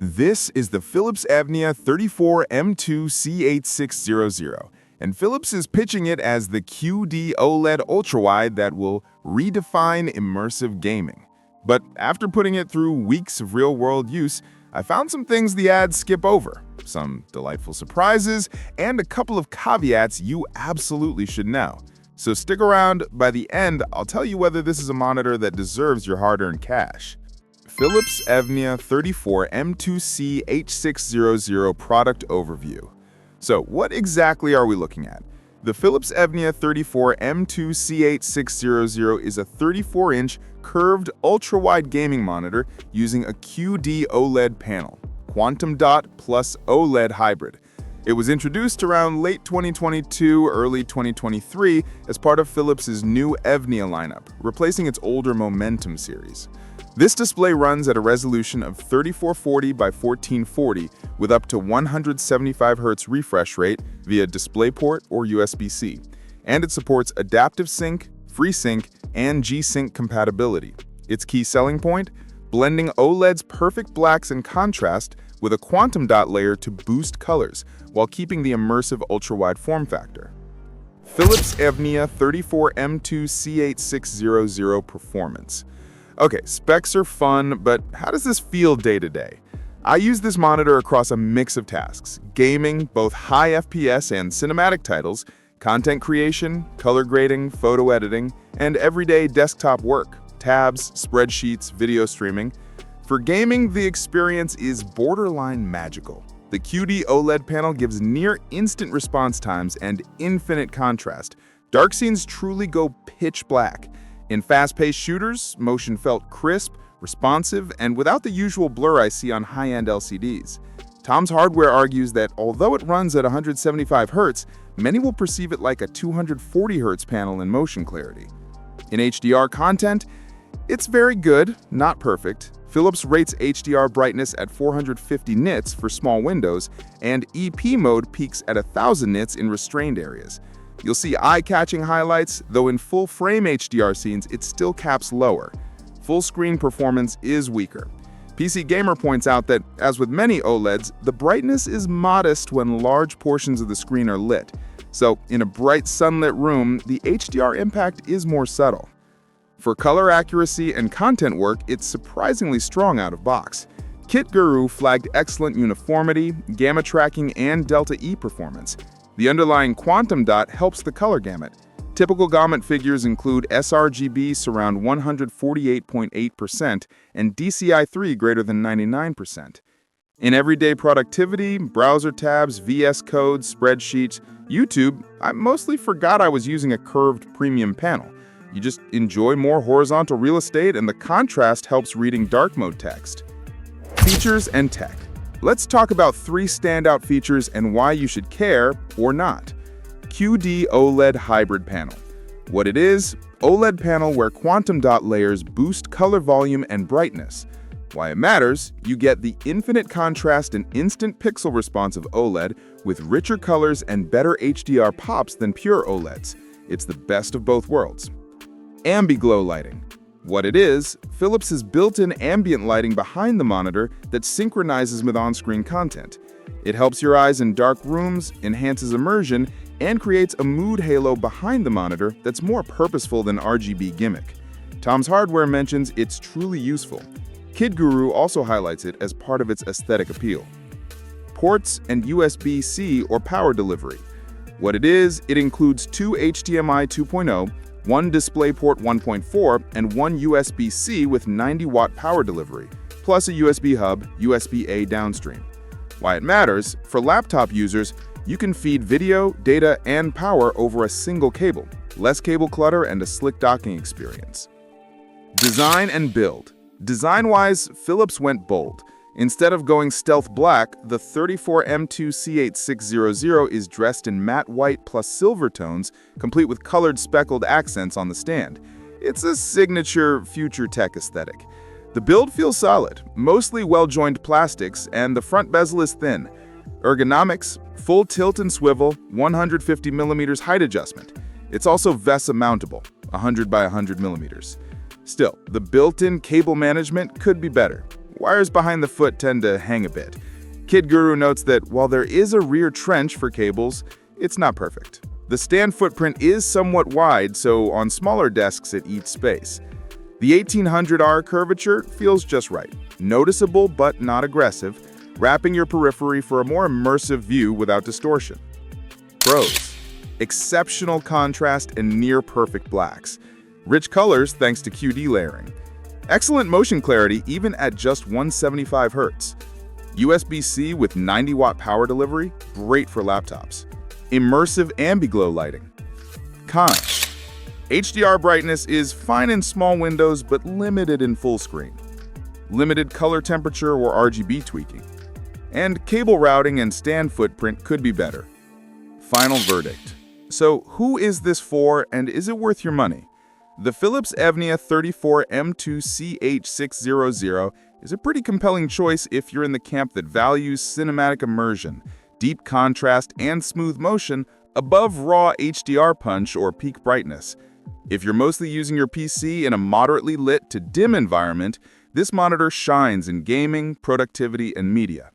This is the Philips Evnia 34M2C8600, and Philips is pitching it as the QD-OLED Ultrawide that will redefine immersive gaming. But after putting it through weeks of real-world use, I found some things the ads skip over, some delightful surprises, and a couple of caveats you absolutely should know. So stick around. By the end, I'll tell you whether this is a monitor that deserves your hard-earned cash. Philips Evnia 34M2C8600 product overview. So what exactly are we looking at? The Philips Evnia 34M2C8600 is a 34-inch curved ultra-wide gaming monitor using a QD-OLED panel, quantum dot plus OLED hybrid. It was introduced around late 2022, early 2023 as part of Philips' new Evnia lineup, replacing its older Momentum series. This display runs at a resolution of 3440 by 1440 with up to 175 Hz refresh rate via DisplayPort or USB-C, and it supports Adaptive Sync, FreeSync, and G-Sync compatibility. Its key selling point? Blending OLED's perfect blacks and contrast with a quantum dot layer to boost colors while keeping the immersive ultra-wide form factor. Philips Evnia 34M2C8600 performance. Okay, specs are fun, but how does this feel day to day? I use this monitor across a mix of tasks: gaming, both high FPS and cinematic titles, content creation, color grading, photo editing, and everyday desktop work, tabs, spreadsheets, video streaming. For gaming, the experience is borderline magical. The QD-OLED panel gives near-instant response times and infinite contrast. Dark scenes truly go pitch black. In fast-paced shooters, motion felt crisp, responsive, and without the usual blur I see on high-end LCDs. Tom's Hardware argues that although it runs at 175 Hz, many will perceive it like a 240 Hz panel in motion clarity. In HDR content, it's very good, not perfect. Philips rates HDR brightness at 450 nits for small windows, and EP mode peaks at 1000 nits in restrained areas. You'll see eye-catching highlights, though in full-frame HDR scenes, it still caps lower. Full-screen performance is weaker. PC Gamer points out that, as with many OLEDs, the brightness is modest when large portions of the screen are lit. So, in a bright sunlit room, the HDR impact is more subtle. For color accuracy and content work, it's surprisingly strong out of box. Kit Guru flagged excellent uniformity, gamma tracking, and Delta E performance. The underlying quantum dot helps the color gamut. Typical gamut figures include sRGB surround 148.8% and DCI-3 greater than 99%. In everyday productivity, browser tabs, VS Codes, spreadsheets, YouTube, I mostly forgot I was using a curved premium panel. You just enjoy more horizontal real estate, and the contrast helps reading dark mode text. Features and tech. Let's talk about 3 standout features and why you should care or not. QD-OLED hybrid panel. What it is: OLED panel where quantum dot layers boost color volume and brightness. Why it matters: you get the infinite contrast and instant pixel response of OLED with richer colors and better HDR pops than pure OLEDs. It's the best of both worlds. Ambiglow lighting. What it is: Philips' built-in ambient lighting behind the monitor that synchronizes with on-screen content. It helps your eyes in dark rooms, enhances immersion, and creates a mood halo behind the monitor that's more purposeful than RGB gimmick. Tom's Hardware mentions it's truly useful. Kit Guru also highlights it as part of its aesthetic appeal. Ports and USB-C or power delivery. What it is: it includes 2 HDMI 2.0, 1 DisplayPort 1.4, and 1 USB-C with 90-watt power delivery, plus a USB hub, USB-A downstream. Why it matters: for laptop users, you can feed video, data, and power over a single cable, less cable clutter, and a slick docking experience. Design and build. Design-wise, Philips went bold. Instead of going stealth black, the 34M2C8600 is dressed in matte white plus silver tones, complete with colored speckled accents on the stand. It's a signature future tech aesthetic. The build feels solid, mostly well-joined plastics, and the front bezel is thin. Ergonomics: full tilt and swivel, 150mm height adjustment. It's also VESA mountable, 100 by 100mm. Still, the built-in cable management could be better. wires behind the foot tend to hang a bit. Kid Guru notes that while there is a rear trench for cables, it's not perfect. The stand footprint is somewhat wide, so on smaller desks it eats space. The 1800R curvature feels just right. Noticeable but not aggressive, wrapping your periphery for a more immersive view without distortion. Pros: exceptional contrast and near-perfect blacks. Rich colors thanks to QD layering. Excellent motion clarity even at just 175 Hz. USB-C with 90-watt power delivery, great for laptops. Immersive Ambiglow lighting. Cons: HDR brightness is fine in small windows but limited in full screen. Limited color temperature or RGB tweaking. And cable routing and stand footprint could be better. Final verdict. So who is this for, and is it worth your money? The Philips Evnia 34M2C8600 is a pretty compelling choice if you're in the camp that values cinematic immersion, deep contrast, and smooth motion above raw HDR punch or peak brightness. If you're mostly using your PC in a moderately lit to dim environment, this monitor shines in gaming, productivity, and media.